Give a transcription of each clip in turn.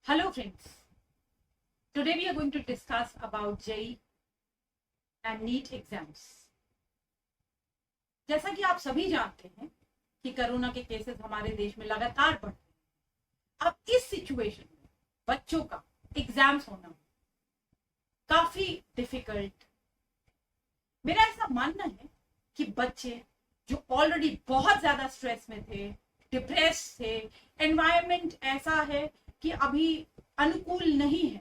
Hello friends, today we are going to discuss about JEE and NEET exams. जैसा कि आप सभी जानते हैं कि कोरोना के केसेस हमारे देश में लगातार बढ़ रहे हैं। अब इस सिचुएशन में बच्चों का एग्जाम्स होना काफी डिफिकल्ट। मेरा ऐसा मानना है कि बच्चे जो ऑलरेडी बहुत ज्यादा स्ट्रेस में थे, डिप्रेस थे, एनवायरनमेंट ऐसा है कि अभी अनुकूल नहीं है,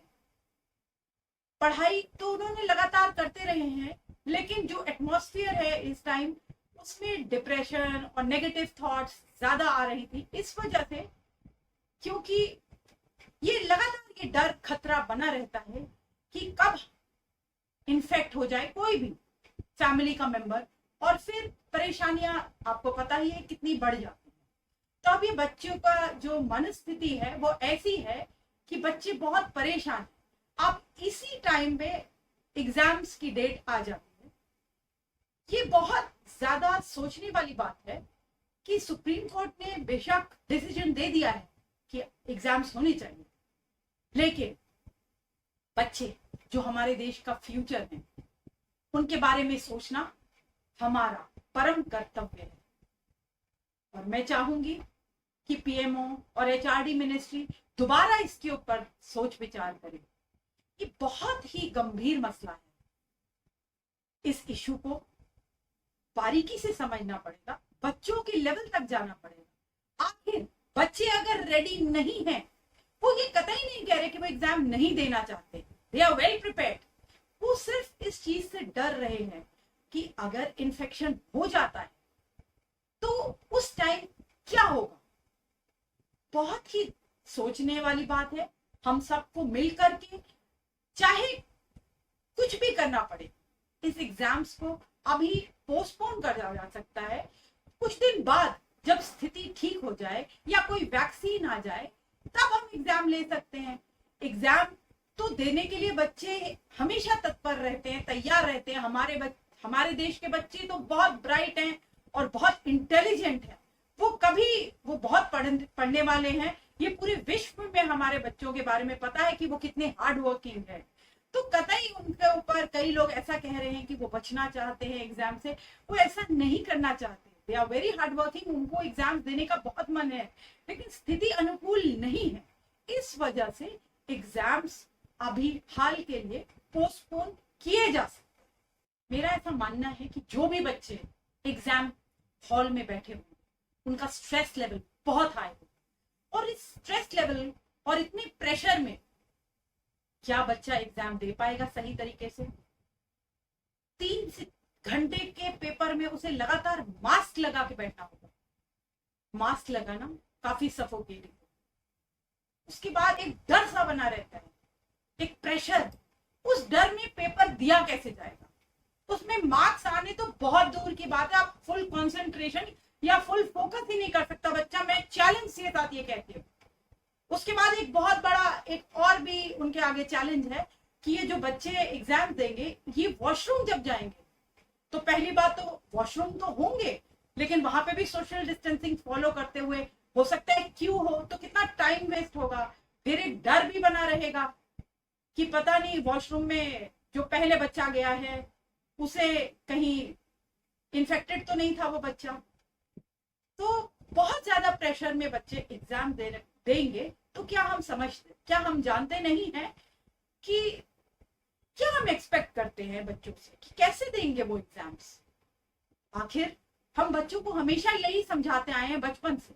पढ़ाई तो उन्होंने लगातार करते रहे हैं, लेकिन जो एटमॉस्फेयर है इस टाइम उसमें डिप्रेशन और नेगेटिव थॉट्स ज्यादा आ रही थी। इस वजह से क्योंकि ये लगातार ये डर खतरा बना रहता है कि कब इन्फेक्ट हो जाए कोई भी फैमिली का मेंबर, और फिर परेशानियां आपको पता ही है कितनी बढ़ जाती है। तो अब ये बच्चों का जो मनस्थिति है वो ऐसी है कि बच्चे बहुत परेशान हैं। अब इसी टाइम पे एग्जाम्स की डेट आ जाती है। ये बहुत ज्यादा सोचने वाली बात है कि सुप्रीम कोर्ट ने बेशक डिसीजन दे दिया है कि एग्जाम्स होने चाहिए, लेकिन बच्चे जो हमारे देश का फ्यूचर है उनके बारे में सोचना हमारा परम कर्तव्य है। और मैं चाहूंगी कि पीएमओ और एचआरडी मिनिस्ट्री दोबारा इसके ऊपर सोच विचार करे। ये बहुत ही गंभीर मसला है। इस इशू को बारीकी से समझना पड़ेगा, बच्चों के लेवल तक जाना पड़ेगा। आखिर बच्चे अगर रेडी नहीं हैं, वो ये कतई नहीं कह रहे कि वो एग्जाम नहीं देना चाहते, दे आर वेल प्रिपेयर्ड। वो सिर्फ इस चीज से डर रहे हैं कि अगर इन्फेक्शन हो जाता है तो उस टाइम क्या होगा। बहुत ही सोचने वाली बात है। हम सबको मिलकर के चाहे कुछ भी करना पड़े, इस एग्जाम्स को अभी पोस्टपोन करा जा सकता है। कुछ दिन बाद जब स्थिति ठीक हो जाए या कोई वैक्सीन आ जाए तब हम एग्जाम ले सकते हैं। एग्जाम तो देने के लिए बच्चे हमेशा तत्पर रहते हैं, तैयार रहते हैं। हमारे देश के बच्चे तो बहुत ब्राइट हैं और बहुत इंटेलिजेंट हैं। वो बहुत पढ़ने वाले हैं। ये पूरे विश्व में हमारे बच्चों के बारे में पता है कि वो कितने हार्ड वर्किंग है। तो कतई उनके ऊपर कई लोग ऐसा कह रहे हैं कि वो बचना चाहते हैं एग्जाम से, वो ऐसा नहीं करना चाहते। They are very hard working, उनको एग्जाम देने का बहुत मन है, लेकिन स्थिति अनुकूल नहीं है। इस वजह से एग्जाम्स अभी हाल के लिए पोस्टपोन किए जा सकते। मेरा ऐसा मानना है कि जो भी बच्चे एग्जाम हॉल में बैठे हुए उनका स्ट्रेस लेवल बहुत हाई है, और इस स्ट्रेस लेवल और इतने प्रेशर में क्या बच्चा एग्जाम दे पाएगा सही तरीके से। 3 घंटे के पेपर में उसे लगातार मास्क लगा के बैठना होगा। मास्क लगाना काफी सफोकेटिंग। उसके बाद एक डर सा बना रहता है, एक प्रेशर। उस डर में पेपर दिया कैसे जाएगा, उसमें मार्क्स आने तो बहुत दूर की बात है। आप फुल कंसंट्रेशन या फुल फोकस ही नहीं कर सकता बच्चा। मैं चैलेंज के साथ ये कहती हूँ। उसके बाद एक बहुत बड़ा एक और भी उनके आगे चैलेंज है कि ये जो बच्चे एग्जाम देंगे ये वॉशरूम जब जाएंगे तो पहली बात तो वॉशरूम तो होंगे, लेकिन वहां पे भी सोशल डिस्टेंसिंग फॉलो करते हुए हो सकता है क्यू हो, तो कितना टाइम वेस्ट होगा। फिर एक डर भी बना रहेगा कि पता नहीं वॉशरूम में जो पहले बच्चा गया है उसे कहीं इन्फेक्टेड तो नहीं था वो बच्चा। तो बहुत ज्यादा प्रेशर में बच्चे एग्जाम देंगे। तो क्या हम जानते नहीं है कि क्या हम एक्सपेक्ट करते हैं बच्चों से कि कैसे देंगे वो एग्जाम्स। आखिर हम बच्चों को हमेशा यही समझाते आए हैं बचपन से,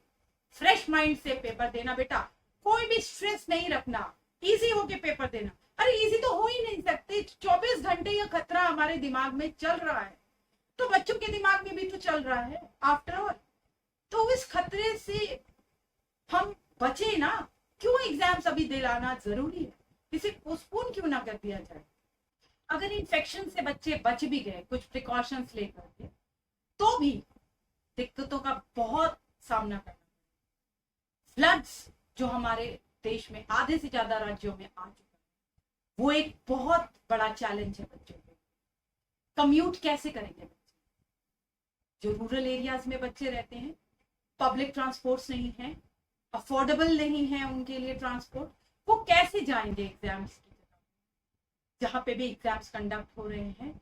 फ्रेश माइंड से पेपर देना बेटा, कोई भी स्ट्रेस नहीं रखना, इजी होके पेपर देना। अरे इजी तो हो ही नहीं सकते। 24 घंटे यह खतरा हमारे दिमाग में चल रहा है, तो बच्चों के दिमाग में भी तो चल रहा है आफ्टर ऑल। तो इस खतरे से हम बचे ना। क्यों एग्जाम्स अभी दिलाना जरूरी है, इसे पोस्टपोन क्यों ना कर दिया जाए। अगर इन्फेक्शन से बच्चे बच भी गए कुछ प्रिकॉशंस लेकर के, तो भी दिक्कतों का बहुत सामना करना। फ्लड्स जो हमारे देश में आधे से ज्यादा राज्यों में आ चुका है, वो एक बहुत बड़ा चैलेंज है बच्चों के। कम्यूट कैसे करेंगे बच्चे? जो रूरल एरियाज में बच्चे रहते हैं, पब्लिक ट्रांसपोर्ट नहीं है, अफोर्डेबल नहीं है उनके लिए ट्रांसपोर्ट, वो कैसे जाएंगे एग्जाम्स की जगह, जहाँ पे भी एग्जाम्स कंडक्ट हो रहे हैं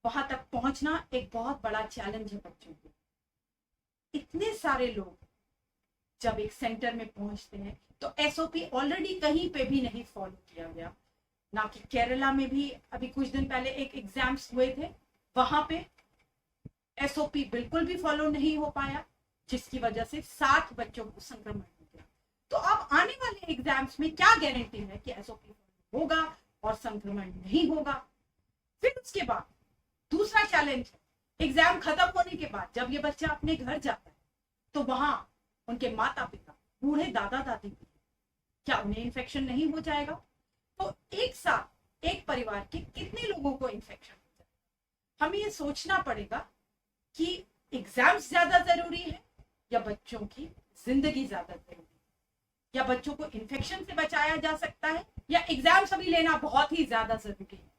वहां तक पहुंचना एक बहुत बड़ा चैलेंज है बच्चों को। इतने सारे लोग जब एक सेंटर में पहुंचते हैं तो एसओपी ऑलरेडी कहीं पे भी नहीं फॉलो किया गया। ना कि केरला में भी अभी कुछ दिन पहले एक एग्जाम्स हुए थे, वहां पे एसओपी बिल्कुल भी फॉलो नहीं हो पाया, जिसकी वजह से 60 बच्चों को संक्रमण हो गया। तो अब आने वाले एग्जाम्स में क्या गारंटी है कि एसओपी होगा और संक्रमण नहीं होगा। फिर उसके बाद दूसरा चैलेंज है, एग्जाम खत्म होने के बाद जब ये बच्चा अपने घर जाता है तो वहां उनके माता पिता, बूढ़े दादा दादी, क्या उन्हें इन्फेक्शन नहीं हो जाएगा? तो एक साथ एक परिवार के कितने लोगों को इन्फेक्शन हो जाएगा? हमें ये सोचना पड़ेगा कि एग्जाम्स ज्यादा जरूरी है या बच्चों की जिंदगी ज्यादा जरूरी है, या बच्चों को इन्फेक्शन से बचाया जा सकता है, या एग्जाम्स अभी लेना बहुत ही ज्यादा जरूरी है।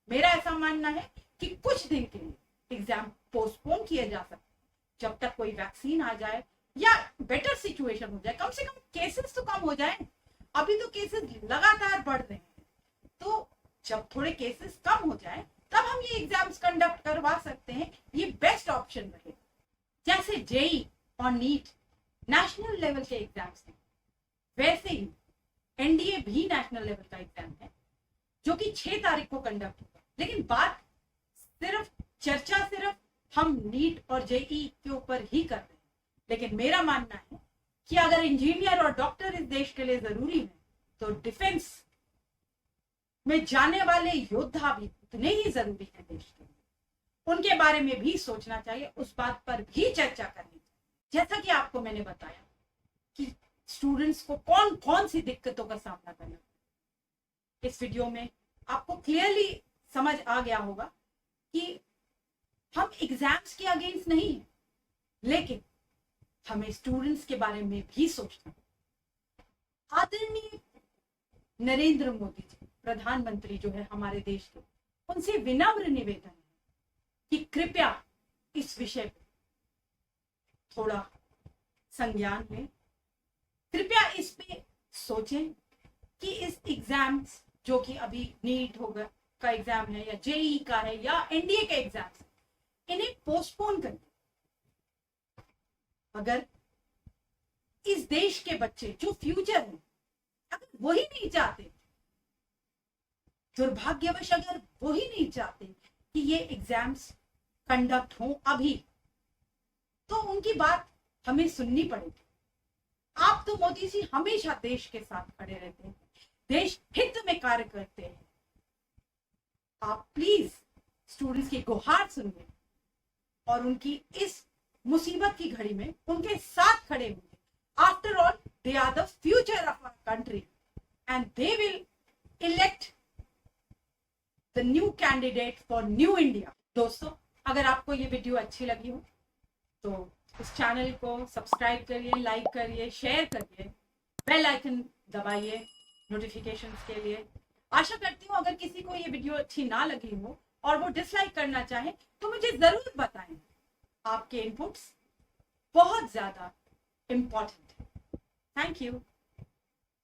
मेरा ऐसा मानना है कि कुछ दिन के लिए एग्जाम पोस्टपोन किए जा सकते हैं जब तक कोई वैक्सीन आ जाए या बेटर सिचुएशन हो जाए, कम से कम केसेस तो कम हो जाए। अभी तो केसेस लगातार बढ़ रहे हैं, तो जब थोड़े केसेस कम हो जाए तब हम ये एग्जाम्स कंडक्ट करवा सकते हैं, ये बेस्ट ऑप्शन रहेगा। जैसे जेई और नीट नेशनल लेवल के एग्जाम्स हैं, वैसे ही एनडीए भी नेशनल लेवल का एग्जाम है जो कि 6 तारीख को कंडक्ट होगा। लेकिन बात चर्चा सिर्फ हम नीट और जेई के ऊपर ही कर रहे हैं। लेकिन मेरा मानना है कि अगर इंजीनियर और डॉक्टर इस देश के लिए जरूरी है तो डिफेंस में जाने वाले योद्धा भी उतने ही जरूरी है देश के लिए। उनके बारे में भी सोचना चाहिए, उस बात पर भी चर्चा करनी चाहिए। जैसा कि आपको मैंने बताया कि स्टूडेंट्स को कौन कौन सी दिक्कतों का सामना करना, इस वीडियो में आपको क्लियरली समझ आ गया होगा कि हम एग्जाम्स के अगेंस्ट नहीं है, लेकिन हमें स्टूडेंट्स के बारे में भी सोचना। आदरणीय नरेंद्र मोदी जी प्रधानमंत्री जो है हमारे देश के, उनसे विनम्र निवेदन है कि कृपया इस विषय पर थोड़ा संज्ञान लें, कृपया इस पे सोचें कि इस एग्जाम्स जो कि अभी नीट होगा का एग्जाम है या जेई का है या एनडीए के एग्जाम्स, इन्हें पोस्टपोन करें। अगर इस देश के बच्चे जो फ्यूचर है, अगर वही नहीं चाहते, दुर्भाग्यवश अगर वही नहीं चाहते कि ये एग्जाम्स कंडक्ट हो अभी, तो उनकी बात हमें सुननी पड़ेगी। आप तो मोदी जी हमेशा देश के साथ खड़े रहते हैं, देश हित में कार्य करते हैं। आप प्लीज स्टूडेंट्स की गुहार सुनिए और उनकी इस मुसीबत की घड़ी में उनके साथ खड़े होंगे। After all they are the future of our country and they will elect the new candidate for new India. दोस्तों, अगर आपको ये वीडियो अच्छी लगी हो तो इस चैनल को सब्सक्राइब करिए, लाइक करिए, शेयर करिए, बेल आइकन दबाइए नोटिफिकेशंस के लिए। आशा करती हूँ अगर किसी को ये वीडियो अच्छी ना लगी हो और वो डिसलाइक करना चाहे तो मुझे जरूर बताएं। आपके इनपुट्स बहुत ज्यादा इंपॉर्टेंट है। Thank you.